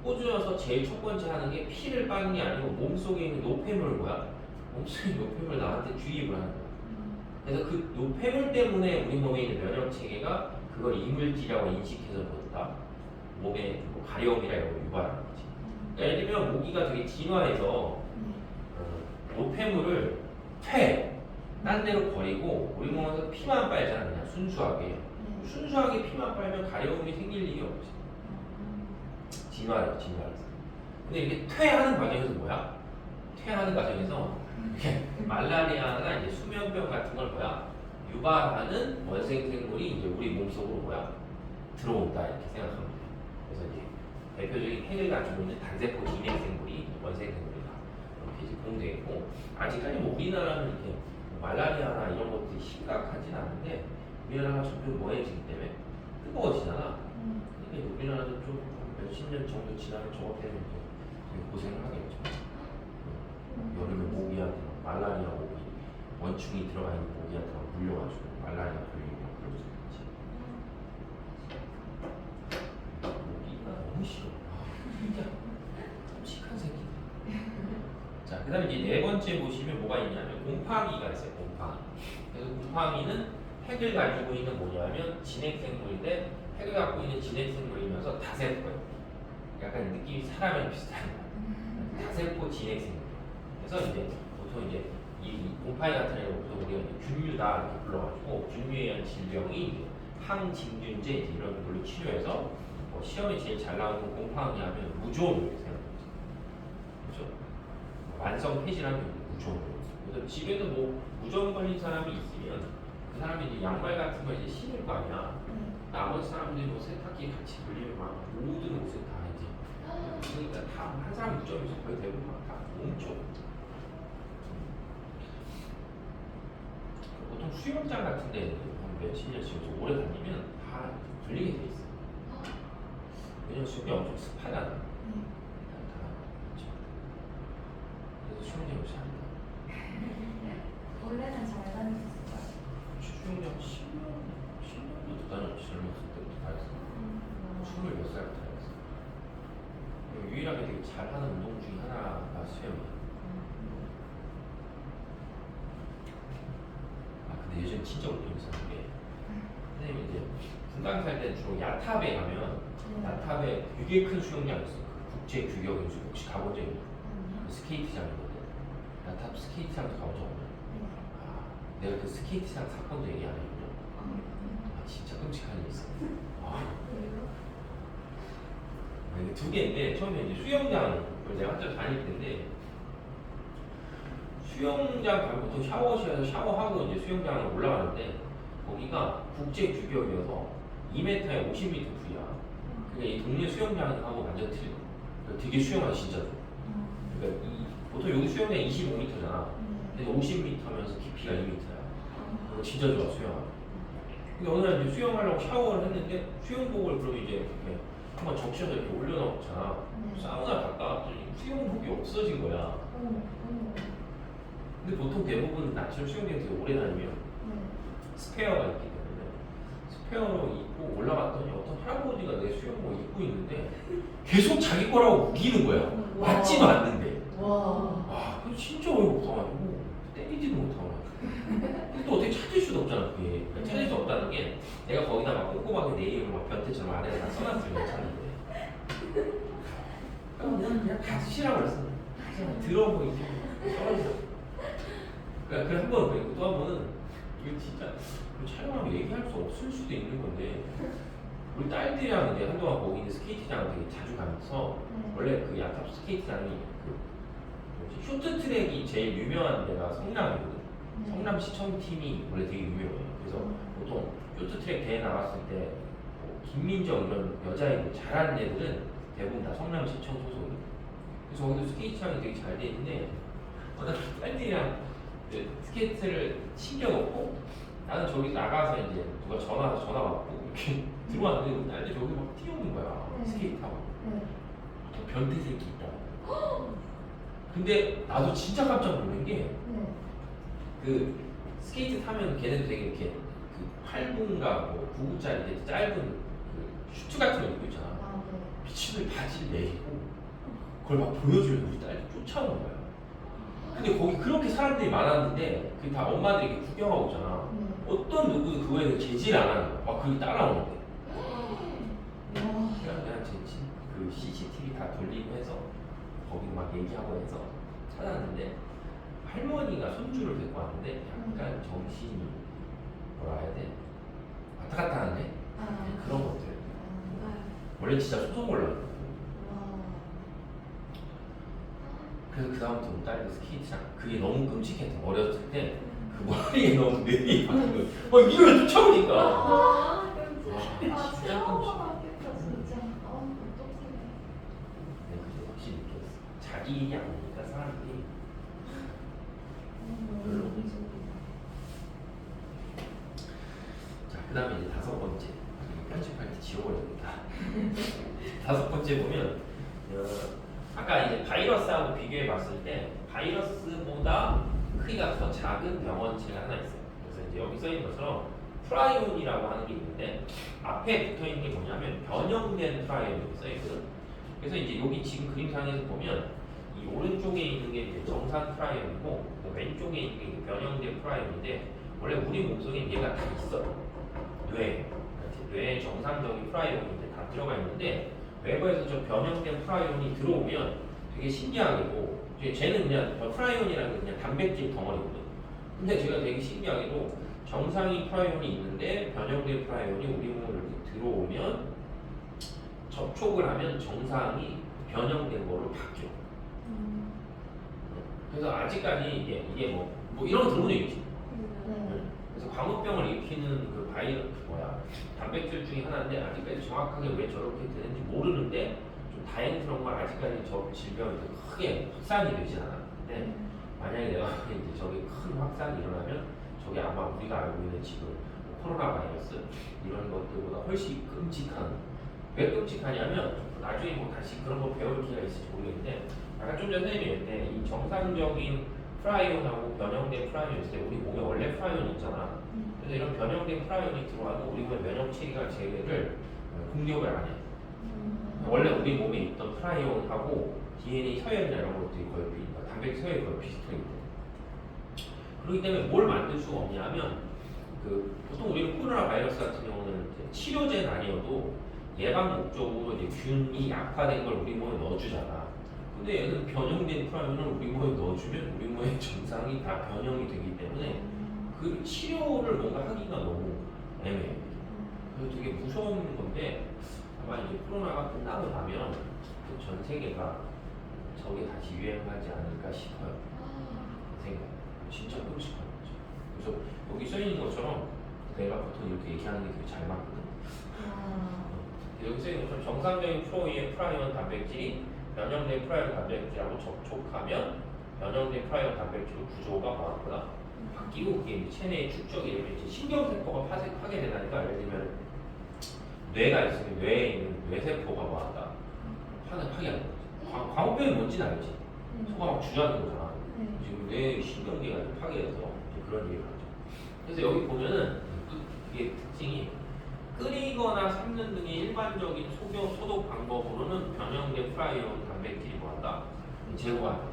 꽂으면서 제일 첫 번째 하는 게 피를 빠는 게 아니고 몸속에 있는 노폐물을 뭐야? 몸속에 노폐물 나한테 주입을 하는 거야. 그래서 그 노폐물 때문에 우리 몸에 있는 면역 체계가 그걸 이물질이라고 인식해서 보다 몸에 뭐 가려움이라 이런 걸 유발하는 거지. 그러니까 예를 들면 모기가 되게 진화해서 노폐물을 딴 데로 버리고 우리 몸에서 피만 빨잖아. 그냥 순수하게 피만 빨면 가려움이 생길 일이 없지. 진화해서. 근데 이렇게 퇴하는 과정에서 뭐야? 퇴하는 과정에서 말라리아나 이제 수면병 같은 걸 뭐야? 유발하는 원생생물이 이제 우리 몸속으로 뭐야? 들어온다 이렇게 생각하면 돼. 그래서 이제 대표적인 핵을 가지고 있는 단세포 진핵생물이 원생생물이다. 이렇게 이제 공개돼 있고 아직까지 뭐 우리나라는 이렇게 말라리아나 이런 것들이 심각하진 않은데 우리나라가 점점 뭐해지기 때문에 뜨거워지잖아. 그러니까 우리나라도 좀 몇십 년 정도 지나면 저것 때문에 되게 고생을 하겠죠. 여름에 모기한테 말라리아 모기 원충이 들어가 있는 모기한테 물려가지고 말라리아 걸리고 그럴 수 있지. 그다음에 이제 네 번째 보시면 뭐가 있냐면 곰팡이가 있어요. 곰팡이. 그래서 곰팡이는 핵을 가지고 있는 뭐냐면 진핵생물인데 핵을 갖고 있는 진핵생물이면서 다세포예요. 약간 느낌이 사람이랑 비슷한 거예요. 다세포 진핵생물. 그래서 이제 보통 이제 이 곰팡이 같은 애는 보통 우리가 이제 균류다 이렇게 불러가지고 균류에 의한 질병이 이제 항진균제 이런 걸로 치료해서 시험에 제일 잘 나오는 곰팡이 하면 무좀을 생각해요. 그렇죠? 만성 폐질하면 무좀. 그래서 집에도 뭐 무좀 걸린 사람이 있으면 그 사람이 이제 양말 같은 걸 이제 신을 거 아니야. 나머지 사람들이 뭐 세탁기 같이 돌리면 막 모든 옷을 다 이제 그러니까 다 한 사람 무좀에서 거의 대부분 다 몸쪽. 보통 수영장 같은 데는 한 몇십 년씩 오래 다니면 다 걸리게 돼 있어. 왜냐면 수영이 엄청 습하잖아. 그렇죠. 그래서 수영장을 잘한다. 원래는 잘 다녔었어요. 수영장 10년도 더 다녔지. 젊었을 때부터 다녔어. 20몇 살부터 다녔어. 유일하게 되게 잘하는 운동 중에 하나가 수영이야. 아 근데 예전에 진짜 웃긴 게 있었는 게 선생님이 이제 분당 살 때는 주로 야탑에 가면 야탑에 되게 큰 수영장이 있어. 그 국제 규격인 수영 혹시 가본 적 있나? 그 스케이트장이거든. 야탑 스케이트장도 가본 적 없나? 아, 내가 그 스케이트장 사건도 얘기 안 했거든. 아 진짜 끔찍한 일이 있어. 아, 근데 두 개인데 처음에 이제 수영장을 내가 한참 다닐 때인데 수영장 가면 보통 샤워실에서 샤워하고 이제 수영장을 올라가는데 거기가 국제 규격이어서 2m에 50m 부위야. 그러니까 이 동네 수영장하고 완전 틀려. 그러니까 되게 수영하기 진짜 좋아. 그러니까 보통 여기 수영장이 25m잖아. 근데 50m면서 깊이가 2m야. 그거 진짜 좋아 수영하기. 근데 어느 날 이제 수영하려고 샤워를 했는데 수영복을 그럼 이제 이렇게 한번 적셔서 이렇게 올려놓잖아. 사우나 갔다 왔더니 수영복이 없어진 거야. 근데 보통 대부분 나처럼 수영장 되게 오래 다니면 스페어가 있기 때문에 스페어로 입고 올라갔더니 어떤 할아버지가 내 수영복 입고 있는데 계속 자기 거라고 우기는 거야. 맞지도 않는데. 와, 그거 진짜 어이가 없어가지고 때리지도 못하고. 근데 또 어떻게 찾을 수도 없잖아 그게. 그러니까 찾을 수 없다는 게 내가 거기다 막 꼼꼼하게 내 이름을 막 변태처럼 안에다 써놨으면 괜찮은데. 그냥 다 쓰시라고 그랬어. 그냥 들어오고 이렇게 써놨어. 그러니까 그 한 번 그리고 또 한 번은 이거 진짜 촬영하면 얘기할 수 없을 수도 있는 건데 우리 딸들이랑 이제 한동안 거기 있는 스케이트장 되게 자주 가면서 원래 그 야탑 스케이트장이 그 뭐지 쇼트트랙이 제일 유명한 데가 성남이거든. 성남 시청팀이 원래 되게 유명해요. 그래서 보통 쇼트트랙 대회 나갔을 때 뭐 김민정 이런 여자애들 잘하는 애들은 대부분 다 성남 시청 소속이에요. 그래서 거기도 스케이트장이 되게 잘 돼 있는데 딸들이랑 스케이트를 챙겨놓고 나는 저기 나가서 이제 누가 전화 받고 이렇게 들어왔는데 나한테 저기 막 뛰어오는 거야. 스케이트하고 변태 새끼 있다. 근데 나도 진짜 깜짝 놀란 게 그 스케이트 타면 걔네도 되게 이렇게 그 8분가 뭐 9분짜리 되게 짧은 그 슈트 같은 거 입고 있잖아. 미친놈이 바지를 내리고 그걸 막 보여주려고 우리 딸이 쫓아오는 거야. 근데 거기 그렇게 사람들이 많았는데 그게 다 엄마들이 이렇게 구경하고 있잖아. 어떤 누구도 그거에 대해 제지를 안 하는 거야. 막 그렇게 따라오는데. 그래서 내가 그 CCTV 다 돌리고 해서 거기 막 얘기하고 해서 찾았는데 할머니가 손주를 데리고 왔는데 약간 정신이 뭐라 해야 돼? 왔다 갔다 하는데 그런 것들. 원래 진짜 소송 올라왔거든. 그래서 그 다음부터 우리 딸도 스케이트장 그게 너무 끔찍했어. 어렸을 때 그 머리에 너무 내리 박히고 막 이걸 쫓아오니까 진짜 트라우마겠다 진짜. 네, 그게 확실히 느꼈어. 자기 일이 아니니까 사람들이 별로. 자, 그 다음에 이제 다섯 번째 편집할 때 지워버려야겠다. 다섯 번째 보면 아까 이제 바이러스하고 비교해 봤을 때 바이러스보다 크기가 더 작은 병원체가 하나 있어요. 그래서 이제 여기 써 있는 것처럼 프라이온이라고 하는 게 있는데 앞에 붙어 있는 게 뭐냐면 변형된 프라이온이 써 있거든. 그래서 이제 여기 지금 그림상에서 보면 이 오른쪽에 있는 게 이제 정상 프라이온이고 왼쪽에 있는 게 이제 변형된 프라이온인데 원래 우리 몸속에 얘가 다 있어요. 뇌에 정상적인 프라이온이 이제 다 들어가 있는데 외부에서 저 변형된 프라이온이 들어오면 되게 신기하게도 쟤는 그냥 프라이온이라는 게 그냥 단백질 덩어리거든. 근데 제가 되게 신기하게도 정상인 프라이온이 있는데 변형된 프라이온이 우리 몸으로 이렇게 들어오면 접촉을 하면 정상이 변형된 거로 바뀌어. 그래서 아직까지 이게 뭐 이런 거 들어본 적 있지? 네. 그래서 광우병을 일으키는 그 단백질 중에 하나인데 아직까지 정확하게 왜 저렇게 되는지 모르는데 좀 다행스러운 건 아직까지 저 질병이 크게 확산이 되지 않았는데 만약에 내가 이제 저게 큰 확산이 일어나면 저게 아마 우리가 알고 있는 지금 코로나 바이러스 이런 것들보다 훨씬 끔찍한. 왜 끔찍하냐면 나중에 뭐 다시 그런 거 배울 기회가 있을지 모르겠는데 아까 좀 전에 얘기했는데 이 정상적인 프라이온하고 변형된 프라이온이 있을 때 우리 몸에 원래 프라이온이 있잖아. 그래서 이런 변형된 프라이온이 들어와도 우리 몸의 면역 체계가 쟤를 공격을 안 해. 원래 우리 몸에 있던 프라이온하고 DNA 서열이나 이런 것들이 거의 단백질 서열이 거의 비슷하기 때문에. 그렇기 때문에 뭘 만들 수가 없냐면 보통 우리는 코로나 바이러스 같은 경우는 이제 치료제는 아니어도 예방 목적으로 이제 균이 약화된 걸 우리 몸에 넣어주잖아. 근데 얘는 변형된 프라이온을 우리 몸에 넣어주면 우리 몸의 정상이 다 변형이 되기 때문에 그 치료를 뭔가 하기가 너무 애매해. 그래서 되게 무서운 건데 아마 이제 코로나가 끝나고 나면 전 세계가 저게 다시 유행하지 않을까 싶어요. 생각. 진짜 끔찍한 거죠. 그래서 여기 써 있는 것처럼 내가 보통 이렇게 얘기하는 게 되게 잘 맞거든. 여기 써 있는 것처럼 정상적인 프라이온 단백질이 변형된 프라이온 단백질하고 접촉하면 변형된 프라이온 단백질 구조가 뭐하구나 바뀌고 그게 이제 체내의 축적이 되면 이제 신경세포가 파괴되다니까. 예를 들면 뇌가 있으면 뇌에 있는 뇌세포가 뭐한다 파괴하는 거지. 광우병이 뭔지는 알지? 소가 막 주저하는 거잖아. 지금 뇌 신경계가 파괴해서 그런 얘기를 하죠. 그래서 여기 보면은 이게 특징이 끓이거나 삶는 등의 일반적인 소독 방법으로는 변형된 프라이온 단백질이 뭐한다 제거가 돼요.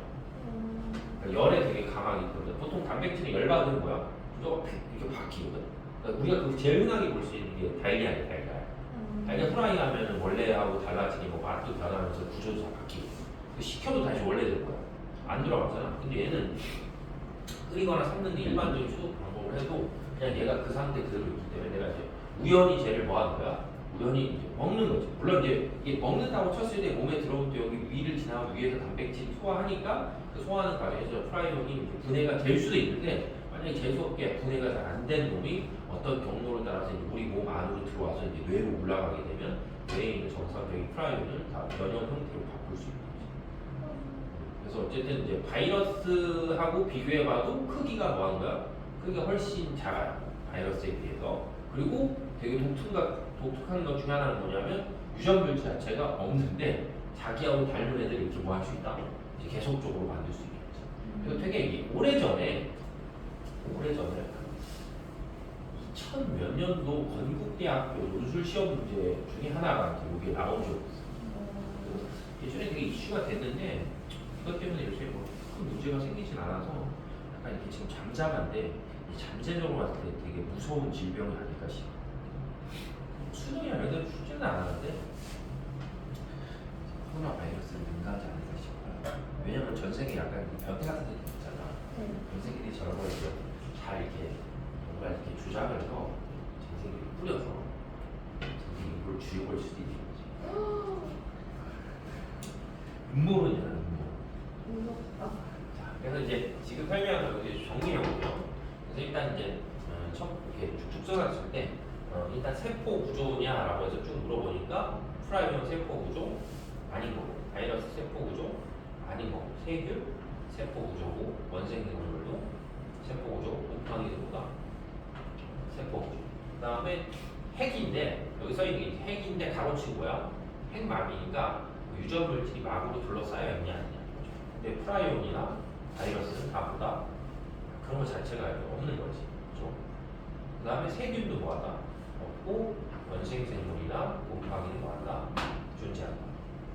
그러니까 열에 되게 강하게 있거든. 보통 단백질은 열 받으면 뭐야? 구조가 이렇게 바뀌거든. 그러니까 우리가 그 제일 흔하게 볼 수 있는 게 달걀이야, 달걀. 달걀 프라이 하면은 원래하고 달라지니 뭐 맛도 변하면서 구조도 다 바뀌고. 식혀도 다시 원래될 거야. 안 들어갔잖아. 근데 얘는 끓이거나 삶는 게 일반적인 소독 방법을 해도 그냥 얘가 그 상태 그대로 있기 때문에 내가 이제 우연히 쟤를 뭐 하는 거야? 우연히 이제 먹는 거지. 물론 이제 이게 먹는다고 쳤을 때 몸에 들어올 때 여기 위를 지나고 위에서 단백질이 소화하니까 그 소화하는 과정에서 프라이온이 이제 분해가 될 수도 있는데 만약에 재수없게 분해가 잘 안 된 놈이 어떤 경로를 따라서 이제 우리 몸 안으로 들어와서 이제 뇌로 올라가게 되면 뇌에 있는 정상적인 프라이온을 다 변형 형태로 바꿀 수 있는 거지. 그래서 어쨌든 이제 바이러스하고 비교해봐도 크기가 뭐한 거야? 크기가 훨씬 작아요. 바이러스에 비해서. 그리고 되게 독특한 것 중에 하나는 뭐냐면 유전물 자체가 없는데 자기하고 닮은 애들이 이렇게 뭐 할 수 있다? 이제 계속적으로 만들 수 있겠지. 그래서 되게 이게 오래전에 2000 몇 년도 건국대학교 논술 시험 문제 중에 하나가 이제 여기에 나온 적이 있어요. 예전에 되게 이슈가 됐는데 이것 때문에 요새 뭐 큰 문제가 생기진 않아서 약간 이렇게 지금 잠잠한데 이 잠재적으로 봤을 때 되게 무서운 질병이 아닐까 싶어요. 수능이나 이런 데는 출제는 안 하는데 코로나 바이러스를 민감하지 않을까 싶어요. 왜냐면 전 세계 약간 변태 같은 데 있잖아. 전 세계들이 저런 걸 이제 잘 이렇게 뭔가 이렇게 주장을 해서 전 세계를 뿌려서 전 세계 인구를 줄여볼 수도 있는 거지. 음모론이야, 음모론. 자, 그래서 이제 지금 설명한 거 이제 정리해볼게요. 그래서 일단 이제 첫 이렇게 쭉쭉 써놨을 때 일단 세포 구조냐라고 해서 쭉 물어보니까 프라이온 세포 구조 아닌 거고, 바이러스 세포 구조 아닌 거고, 세균 세포 구조고, 원생생물도 세포 구조, 곰팡이들보다 세포 구조. 그다음에 핵인데 여기 써 있는 게 핵인데 가로친 거야. 핵막이니까 유전물질이 막으로 둘러싸여 있냐 아니냐. 근데 프라이온이나 바이러스는 다 보다 그런 것 자체가 없는 거지. 그렇죠? 그 다음에 세균도 뭐하다? 없고 원생생물이나 곰팡이는 뭐한다? 존재한다.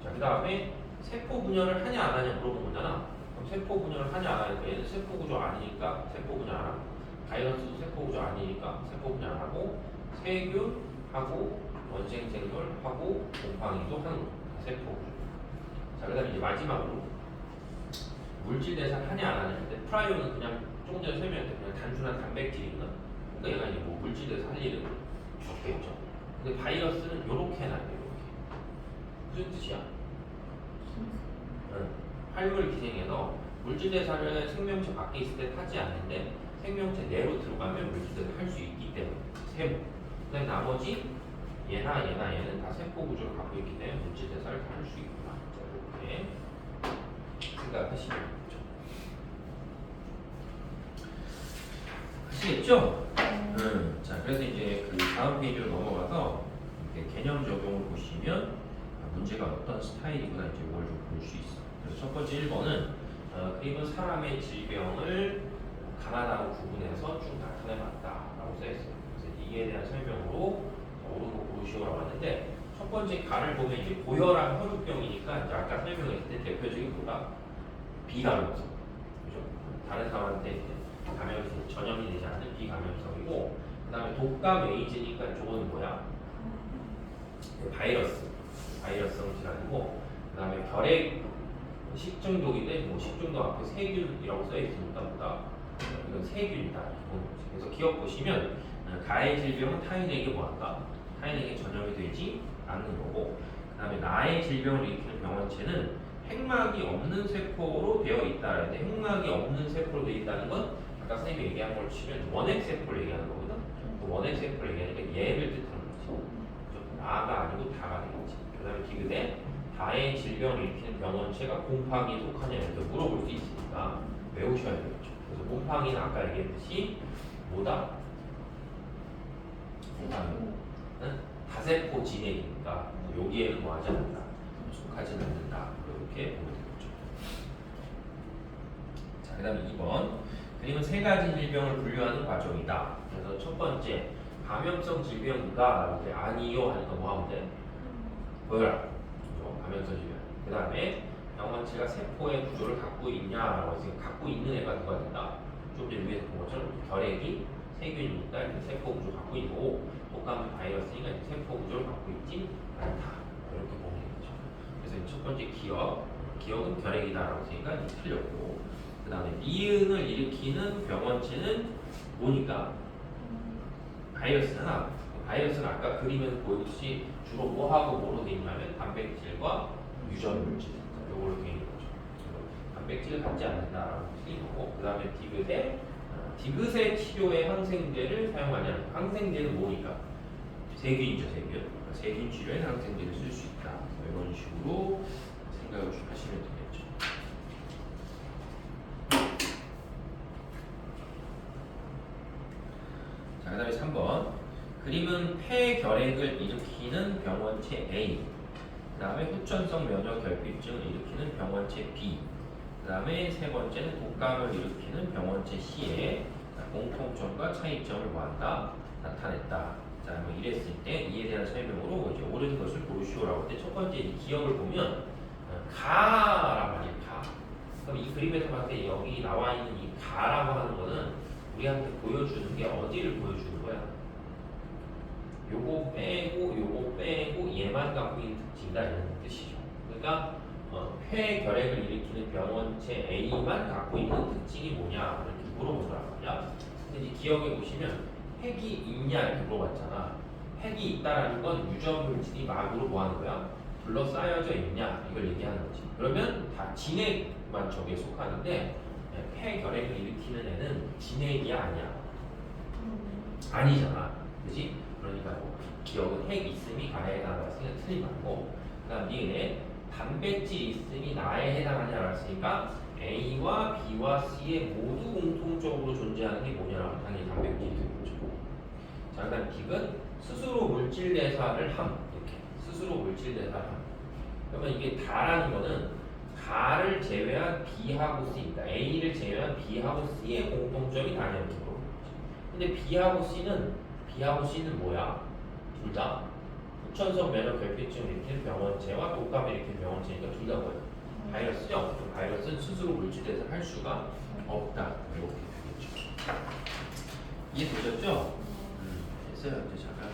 자, 그 다음에 세포 분열을 하냐 안 하냐 물어본 거잖아. 그럼 세포 분열을 하냐 안 하니까 얘는 세포 구조 아니니까 세포 분열 안 하고, 바이러스도 세포 구조 아니니까 세포 분열 안 하고, 세균하고 원생생물하고 곰팡이도 하는 거. 세포 구조. 자, 그다음에 이제 마지막으로 물질 대사하냐 안 하냐 할 때, 프라이오는 그냥 조금 전에 설명했던 그냥 단순한 단백질이구나. 그러니까 얘가 이제 뭐 물질 대사 할 일은 없겠죠. 근데 바이러스는 요렇게 해놔야 돼. 요렇게. 무슨 뜻이야? 활물 기생에서 물질 대사를 생명체 밖에 있을 때 하지 않는데 생명체 내로 들어가면 물질 대사를 할 수 있기 때문에 세모. 그다음에 나머지 얘는 다 세포 구조를 갖고 있기 때문에 물질 대사를 다 할 수 있구나. 자, 이렇게 생각하시면 되죠. 아시겠죠? 자, 그래서 이제 그 다음 페이지로 넘어가서 이렇게 개념 적용을 보시면 문제가 어떤 스타일이구나 이제 이걸 좀 볼 수 있어. 그래서 첫 번째 1번은 그림은 사람의 질병을 가나다로 구분해서 쭉 나타내봤다라고 써있어요. 그래서 이에 대한 설명으로 옳은 거 고르시오라고 하는데, 첫 번째 가를 보면 이제 고혈압 혈우병이니까 이제 아까 설명했을 때 대표적인 뭐가 비감염성, 그죠? 다른 사람한테 이제 감염성 전염이 되지 않는 비감염성이고, 그다음에 독감 에이즈니까 저거는 뭐야? 바이러스성 질환이고, 그다음에 결핵 식중독인데 뭐 식중독 앞에 세균이라고 써 있으니까 보다 이건 세균이다. 그래서 기억 보시면 가해 질병은 타인에게 뭐한다? 타인에게 전염이 되지 않는 거고, 그다음에 나의 질병을 일으키는 병원체는 핵막이 없는 세포로 되어 있다는데, 핵막이 없는 세포로 되어 있다는 건 아까 선생님이 얘기한 걸 치면 원핵 세포를 얘기하는 거거든. 그 원핵 세포를 얘기하니까 얘를 뜻하는 거지. 나가 아니고 다가 되겠지. 그다음에 디귿에 다의 질병을 일으키는 병원체가 곰팡이에 속하냐 이렇게 물어볼 수 있으니까 외우셔야 되겠죠. 그래서 곰팡이는 아까 얘기했듯이 뭐다? 곰팡이는 다세포 진액이니까 여기에는 뭐 하지 않는다, 속하지 않는다, 이렇게 보면 되겠죠. 자, 그 다음에 2번 그림은 세 가지 질병을 분류하는 과정이다. 그래서 첫 번째 감염성 질병인가 이제 아니요 하니까 뭐 하면 돼? 보여라. 감염성 질병. 그 다음에 병원체가 세포의 구조를 갖고 있냐라고 했으니까 갖고 있는 애가 누가 된다? 좀 전에 위에서 본 것처럼 결핵이 세균이니까 세포 구조 갖고 있고, 독감은 바이러스니까 세포 구조를 갖고 있지 않다. 이렇게 보면 되죠. 그래서 첫 번째 기억은 결핵이다라고 했으니까 틀렸고, 그 다음에 미은을 일으키는 병원체는 뭐니까? 바이러스잖아. 바이러스는 아까 그림에서 보여줬듯이 주로 뭐하고 뭐로 되어 있냐면 단백질과 유전 물질, 요걸로 되어 있는 거죠. 단백질을 갖지 않는다라고 쓰인 거고, 그 다음에 디귿의 치료에 항생제를 사용하냐. 항생제는 뭐니까? 세균이죠, 세균. 그러니까 세균 치료에 항생제를 쓸 수 있다. 이런 식으로 생각을 하시면 되겠죠. 자, 그 다음에 3번. 그림은 폐결핵을 일으키는 병원체 A, 그 다음에 후천성 면역 결핍증을 일으키는 병원체 B, 그 다음에 세 번째는 독감을 일으키는 병원체 C의 공통점과 차이점을 뭐한다? 나타냈다. 자, 뭐 이랬을 때 이에 대한 설명으로 이제 옳은 것을 고르시오라고 할 때 첫 번째 이 기억을 보면 가란 말이에요. 가. 그럼 이 그림에서 봤을 때 여기 나와 있는 이 가라고 하는 거는 우리한테 보여주는 게 어디를 보여주는 거야? 요거 빼고 얘만 갖고 있는 특징이다 이런 뜻이죠. 그러니까 폐결핵을 일으키는 병원체 A만 갖고 있는 특징이 뭐냐 이렇게 물어본 거란 말이야. 근데 이제 기억해 보시면 핵이 있냐 이렇게 물어봤잖아. 핵이 있다라는 건 유전 물질이 막으로 뭐 하는 거야? 둘러싸여져 있냐 이걸 얘기하는 거지. 그러면 다 진핵만 저기에 속하는데, 폐결핵을 일으키는 애는 진핵이야 아니야? 아니잖아, 그렇지? 그러니까 뭐 기억은 핵 있음이 가에 해당한다고 했으니까 틀린 말고, 그 다음 니은에 단백질 있음이 나에 해당하냐고 했으니까 A와 B와 C에 모두 공통적으로 존재하는 게 뭐냐라고 당연히 단백질이 되겠죠. 자, 그 다음 D는 스스로 물질 대사를 함. 이렇게 스스로 물질 대사를 함. 그러면 이게 다라는 거는 가를 제외한 B하고 C입니다. A를 제외한 B하고 C의 공통점이 다냐는 거죠. 근데 B하고 C는 뭐야? 둘 다 후천성 면역 결핍증을 일으키는 병원체와 독감을 일으키는 병원체니까 둘 다 뭐야? 바이러스죠. 그 바이러스는 스스로 물질에서 할 수가 없다. 이렇게 되겠죠. 이해되셨죠? 됐어요. 이제 잠깐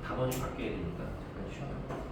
단원이 바뀌어야 되니까 잠깐 쉬어요.